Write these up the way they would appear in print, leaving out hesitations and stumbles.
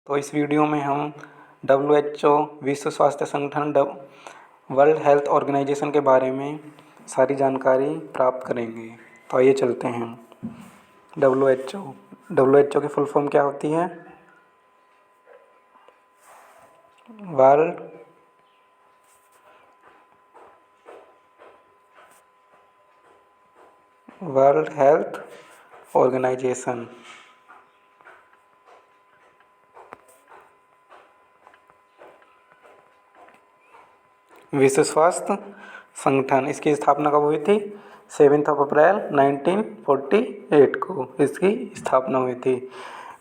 तो इस वीडियो में हम WHO विश्व स्वास्थ्य संगठन वर्ल्ड हेल्थ ऑर्गेनाइजेशन के बारे में सारी जानकारी प्राप्त करेंगे। तो आइए चलते हैं। WHO की फुल फॉर्म क्या होती है? World health organisation. विश्व स्वास्थ्य संगठन, इसकी स्थापना कब हुई थी? 7 अप्रैल 1948 को इसकी स्थापना हुई थी।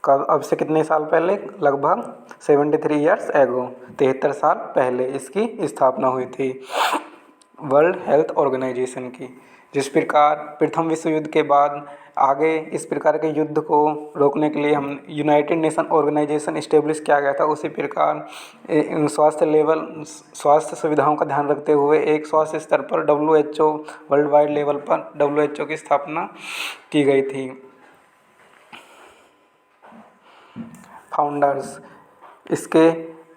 कब? अब से कितने साल पहले? लगभग 73 ईयर्स एगो, 73 साल पहले इसकी स्थापना हुई थी वर्ल्ड हेल्थ ऑर्गेनाइजेशन की। जिस प्रकार प्रथम विश्व युद्ध के बाद आगे इस प्रकार के युद्ध को रोकने के लिए हम यूनाइटेड नेशन ऑर्गेनाइजेशन इस्टेब्लिश किया गया था, उसी प्रकार स्वास्थ्य सुविधाओं का ध्यान रखते हुए एक स्वास्थ्य स्तर पर WHO वर्ल्ड वाइड लेवल पर WHO की स्थापना की गई थी। फाउंडर्स, इसके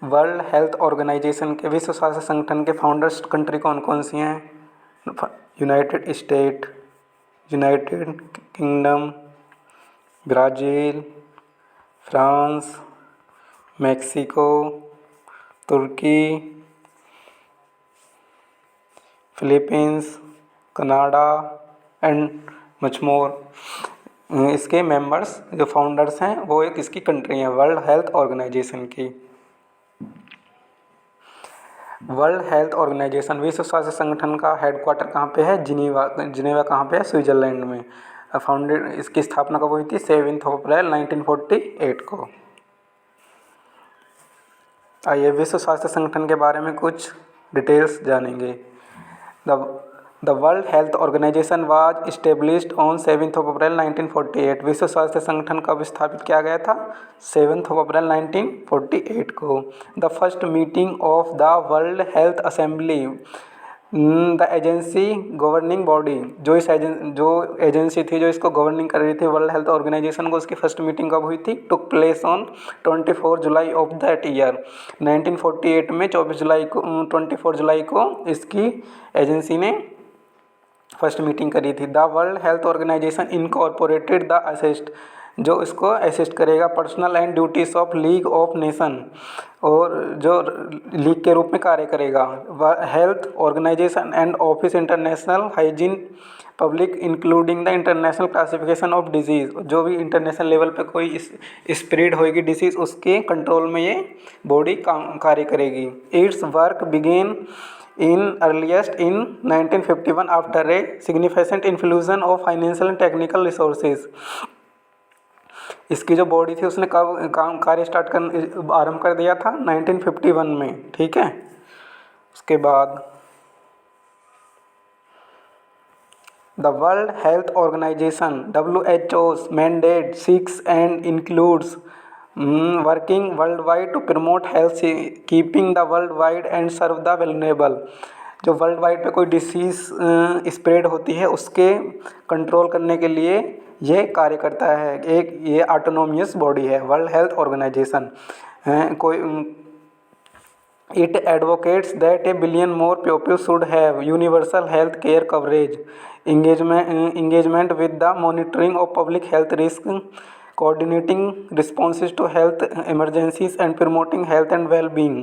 वर्ल्ड हेल्थ ऑर्गेनाइजेशन के विश्व स्वास्थ्य संगठन के फाउंडर्स कंट्री कौन कौन सी हैं? United State, United Kingdom, Brazil, France, Mexico, Turkey, Philippines, Canada and much more. इसके मेंबर्स जो फाउंडर्स हैं वो एक इसकी कंट्री हैं वर्ल्ड हेल्थ ऑर्गेनाइजेशन की। वर्ल्ड हेल्थ ऑर्गेनाइजेशन विश्व स्वास्थ्य संगठन का हेडक्वार्टर कहाँ पे है? जिनेवा कहाँ पे है? स्विट्ज़रलैंड में। फाउंडेड, इसकी स्थापना कब हुई थी? 7 अप्रैल 1948 को। आइए विश्व स्वास्थ्य संगठन के बारे में कुछ डिटेल्स जानेंगे। The world health organisation was established on 7 अप्रैल 1948। विश्व स्वास्थ्य संगठन कब स्थापित किया गया था? 7 अप्रैल 1948 को। The first meeting of the world health assembly, the agency governing body, जो एजेंसी थी जो इसको गवर्निंग कर रही थी वर्ल्ड हेल्थ ऑर्गेनाइजेशन को, उसकी फर्स्ट मीटिंग कब हुई थी? Took place on 24 July of that year. 1948 में 24 जुलाई को इसकी एजेंसी ने फर्स्ट मीटिंग करी थी। The world health organisation incorporated the assist, जो इसको असिस्ट करेगा personal and duties of league of nation, और जो लीग के रूप में कार्य करेगा। Health organisation and office international hygiene public including the international classification of disease, जो भी इंटरनेशनल लेवल पे कोई स्प्रेड होएगी डिसीज़, उसके कंट्रोल में ये बॉडी कार्य करेगी। Its work began in earliest in 1951 after a significant infusion of financial and technical resources। इसकी जो बॉडी थी उसने कब कार्य आरंभ कर दिया था? 1951 में। ठीक है। उसके बाद the world health organisation WHO's mandate seeks and includes working worldwide to promote health, keeping the worldwide and serve the vulnerable। जो वर्ल्ड वाइड पे कोई डिसीज़ स्प्रेड होती है उसके कंट्रोल करने के लिए ये कार्य करता है। एक ये ऑटोनोमियस बॉडी है world health organisation. It advocates that a billion more people should have universal health care coverage, engagement with the monitoring of public health risk, coordinating responses to health emergencies and promoting health and well-being।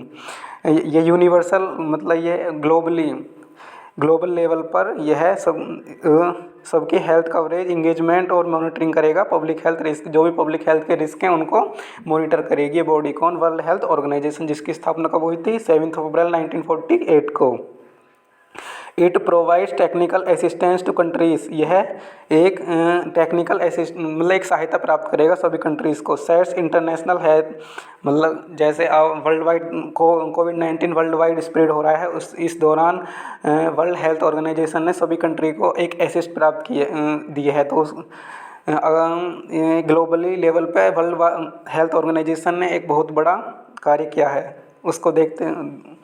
ये universal मतलब ये global level पर यह सबकी health coverage, engagement और monitoring करेगा। Public health risk, जो भी पब्लिक हेल्थ के रिस्क हैं उनको मॉनिटर करेगी ये बॉडी। कौन? वर्ल्ड हेल्थ ऑर्गेनाइजेशन, जिसकी स्थापना कब हुई थी? 7 अप्रैल 1948 को। It provides technical assistance to countries, यह एक टेक्निकल मतलब एक सहायता प्राप्त करेगा सभी कंट्रीज़ को। सेट्स इंटरनेशनल हेल्थ, मतलब जैसे वर्ल्ड वाइड कोविड-19 वर्ल्ड वाइड स्प्रेड हो रहा है, इस दौरान वर्ल्ड हेल्थ ऑर्गेनाइजेशन ने सभी कंट्री को एक असिस्ट प्राप्त दिए है। तो ग्लोबली लेवल पे वर्ल्ड हेल्थ ऑर्गेनाइजेशन ने एक बहुत बड़ा कार्य किया है, उसको देखते हैं।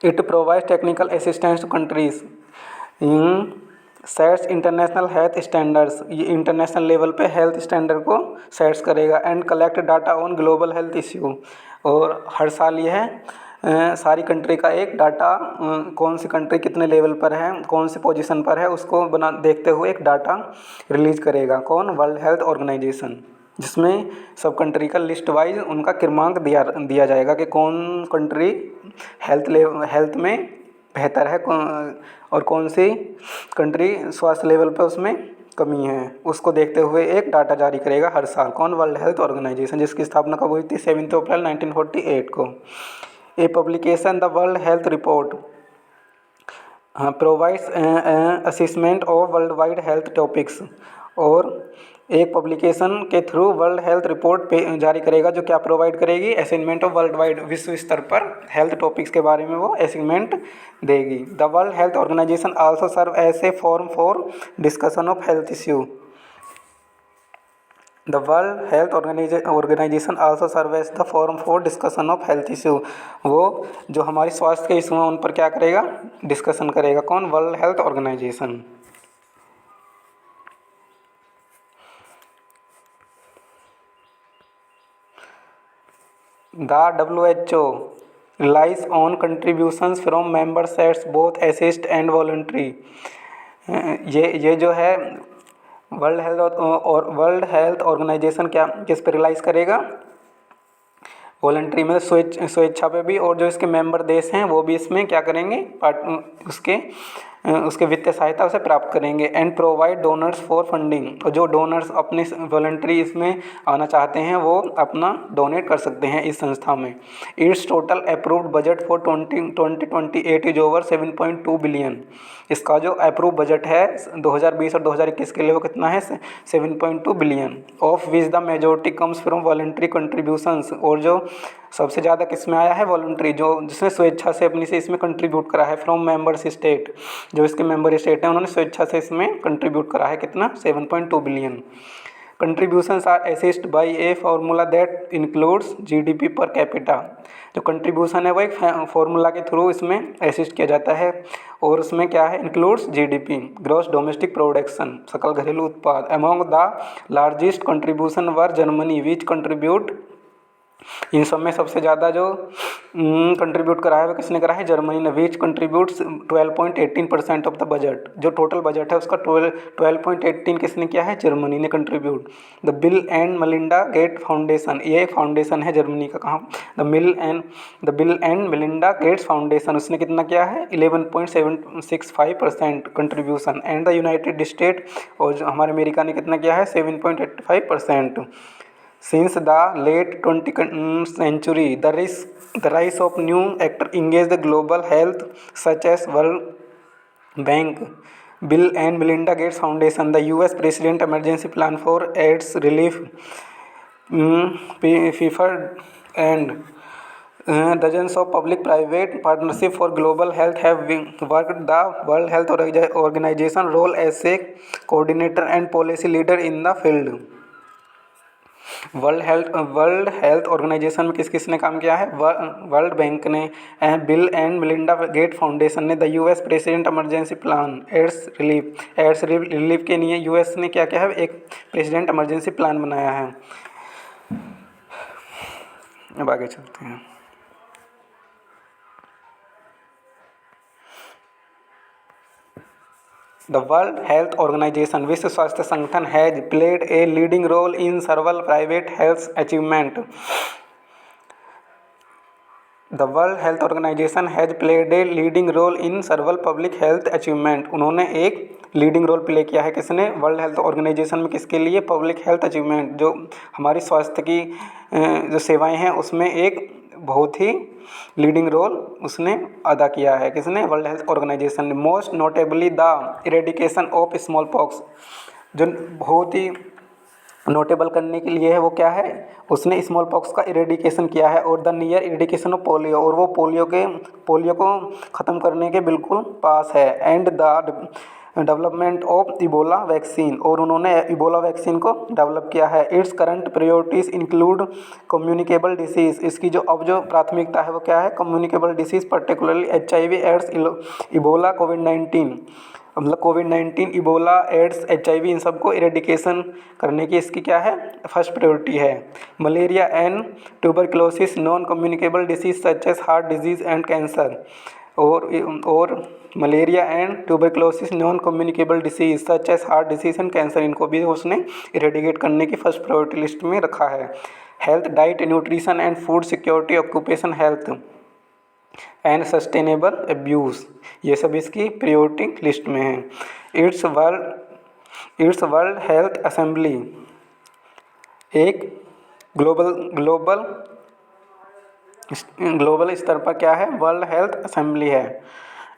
It provides technical assistance to countries sets international health standards, ये इंटरनेशनल लेवल पे हेल्थ स्टैंडर्ड को सेट्स करेगा। And collect data on global health issue, और हर साल यह सारी कंट्री का एक डाटा, कौन सी कंट्री कितने लेवल पर है, कौन सी पोजीशन पर है, उसको बना देखते हुए एक डाटा रिलीज करेगा। कौन? वर्ल्ड हेल्थ ऑर्गेनाइजेशन, जिसमें सब कंट्री का लिस्ट वाइज उनका क्रमांक दिया जाएगा कि कौन कंट्री हेल्थ में बेहतर है, और कौन सी कंट्री स्वास्थ्य लेवल पर उसमें कमी है, उसको देखते हुए एक डाटा जारी करेगा हर साल। कौन? वर्ल्ड हेल्थ ऑर्गेनाइजेशन, जिसकी स्थापना कब हुई थी? 7 अप्रैल 1948 को। A publication the world Health Report provides assessment of world wide health topics, और एक पब्लिकेशन के थ्रू वर्ल्ड हेल्थ रिपोर्ट पे जारी करेगा, जो क्या प्रोवाइड करेगी? असेसमेंट ऑफ वर्ल्ड वाइड, विश्व स्तर पर हेल्थ टॉपिक्स के बारे में वो असेसमेंट देगी। The world health organisation also serve as a forum for discussion of health issue. The world health organisation also serve as the forum for discussion of health issue, वो जो हमारी स्वास्थ्य के इशू हैं उन पर क्या करेगा? डिस्कशन करेगा। कौन? World health organisation. The WHO relies on contributions from member states both assist and voluntary। ये जो है वर्ल्ड हेल्थ ऑर्गेनाइजेशन क्या किस पे रिलाइज करेगा? वॉलंटरी में स्वेच्छा पे भी, और जो इसके मेंबर देश हैं वो भी इसमें क्या करेंगे? उसके वित्तीय सहायता उसे प्राप्त करेंगे। And provide donors for funding, और जो डोनर्स अपने वॉलंटरी इसमें आना चाहते हैं वो अपना डोनेट कर सकते हैं इस संस्था में। It's total approved budget for 2028 is over 7.2 billion. इसका जो अप्रूव बजट है 2020 और 2021 के लिए वो कितना है? 7.2 billion. Of which the majority comes from voluntary contributions, और जो सबसे ज़्यादा किस में आया है? वॉलंटरी, जो जिसने स्वेच्छा से अपनी से इसमें कंट्रीब्यूट करा है। फ्रॉम मेंबर्स स्टेट, जो इसके मेंबर स्टेट हैं उन्होंने स्वेच्छा से इसमें कंट्रीब्यूट करा है। कितना? 7.2 billion. Contributions are assist by a formula that includes GDP per capita. जो कंट्रीब्यूशन है वो एक फार्मूला के थ्रू इसमें असिस्ट किया जाता है, और उसमें क्या है? Includes GDP, gross domestic production, सकल घरेलू उत्पाद। Among the largest contribution were Germany which contribute, इन सब में सबसे ज़्यादा जो कंट्रीब्यूट करा है वो किसने करा है? जर्मनी ने। Which contributes 12.18% of the budget, जो टोटल बजट है उसका 12.18 किसने किया है? जर्मनी ने contribute. The Bill and Melinda Gate foundation, ये एक फाउंडेशन है जर्मनी का। कहाँ? The Bill and Melinda Gates foundation, उसने कितना किया है? 11.765% contribution. And the United State, और जो हमारे अमेरिका ने कितना किया है? 7.85%। Since the late 20th century, the rise of new actors engage the global health, such as World Bank, Bill and Melinda Gates Foundation, the U.S. President Emergency Plan for AIDS Relief, FIFA, and dozens of public-private partnerships for global health have worked the World Health Organization role as a coordinator and policy leader in the field। World health Organization में किस किस ने काम किया है? World Bank ने, Bill and Melinda Gate Foundation ने, the US President Emergency Plan, AIDS relief के लिए US ने क्या किया है? एक प्रेसिडेंट इमरजेंसी प्लान बनाया है। अब आगे चलते हैं। द वर्ल्ड हेल्थ ऑर्गेनाइजेशन, विश्व स्वास्थ्य संगठन, has played a leading role in several private health achievement. The world health organisation has played a leading role in several public health achievement. उन्होंने एक लीडिंग रोल प्ले किया है। किसने? World health Organization में। किसके लिए? पब्लिक हेल्थ अचीवमेंट, जो हमारी स्वास्थ्य की जो सेवाएं हैं उसमें एक बहुत ही लीडिंग रोल उसने अदा किया है। किसने? वर्ल्ड हेल्थ ऑर्गेनाइजेशन ने। Most notably the eradication of small pox, जो बहुत ही नोटेबल करने के लिए है वो क्या है? उसने स्मॉल पॉक्स का इरेडिकेशन किया है। और the near eradication of polio, और वो पोलियो को ख़त्म करने के बिल्कुल पास है। And the development of Ebola vaccine, और उन्होंने इबोला वैक्सीन को डेवलप किया है। Its current priorities include communicable disease, इसकी जो प्राथमिकता है वो क्या है? Communicable disease, particularly HIV, AIDS, Ebola, कोविड-19। मतलब कोविड-19, इबोला, एड्स, HIV इन सबको इरेडिकेशन करने की इसकी क्या है, फर्स्ट प्रायोरिटी है। Malaria and tuberculosis non communicable disease such as heart disease and cancer, और malaria and tuberculosis non communicable disease such as heart disease and cancer, इनको भी उसने इरेडिकेट करने की फर्स्ट प्रायोरिटी लिस्ट में रखा है। Health, diet, nutrition and food security, occupation health and sustainable abuse, ये सब इसकी प्रायोरिटी लिस्ट में है। इट्स वर्ल्ड हेल्थ असेंबली एक ग्लोबल स्तर पर क्या है, वर्ल्ड हेल्थ असेंबली है।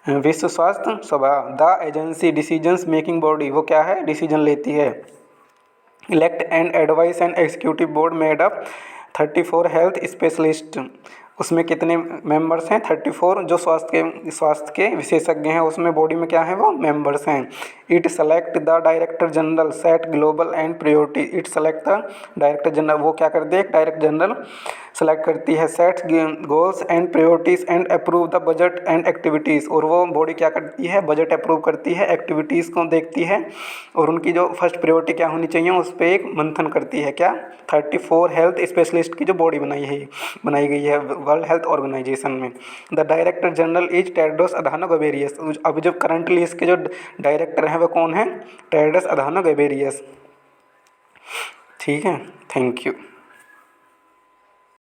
विश्व स्वास्थ्य सभा the agency decisions making body, वो क्या है, डिसीजन लेती है। Elect and advice and executive board made up 34 health specialist, उसमें कितने मेंबर्स हैं, 34, जो स्वास्थ्य के विशेषज्ञ हैं, उसमें बॉडी में क्या है, वो मेंबर्स हैं। It select the director general set global and priority, it select the director general, वो क्या करती है, डायरेक्टर जनरल सेलेक्ट करती है। Set goals and priorities and approve the budget and activities, और वो बॉडी क्या करती है, बजट अप्रूव करती है, एक्टिविटीज़ को देखती है, और उनकी जो फर्स्ट प्रायोरिटी क्या होनी चाहिए उस पर एक मंथन करती है। क्या, 34 हेल्थ स्पेशलिस्ट की जो बॉडी बनाई गई है वर्ल्ड हेल्थ ऑर्गेनाइजेशन में। The director general is Tedros Adhanom Ghebreyesus, अब जो करंटली इसके जो डायरेक्टर हैं वो कौन है, टेड्रोस अधानो गैब्रियस। ठीक है, थैंक यू।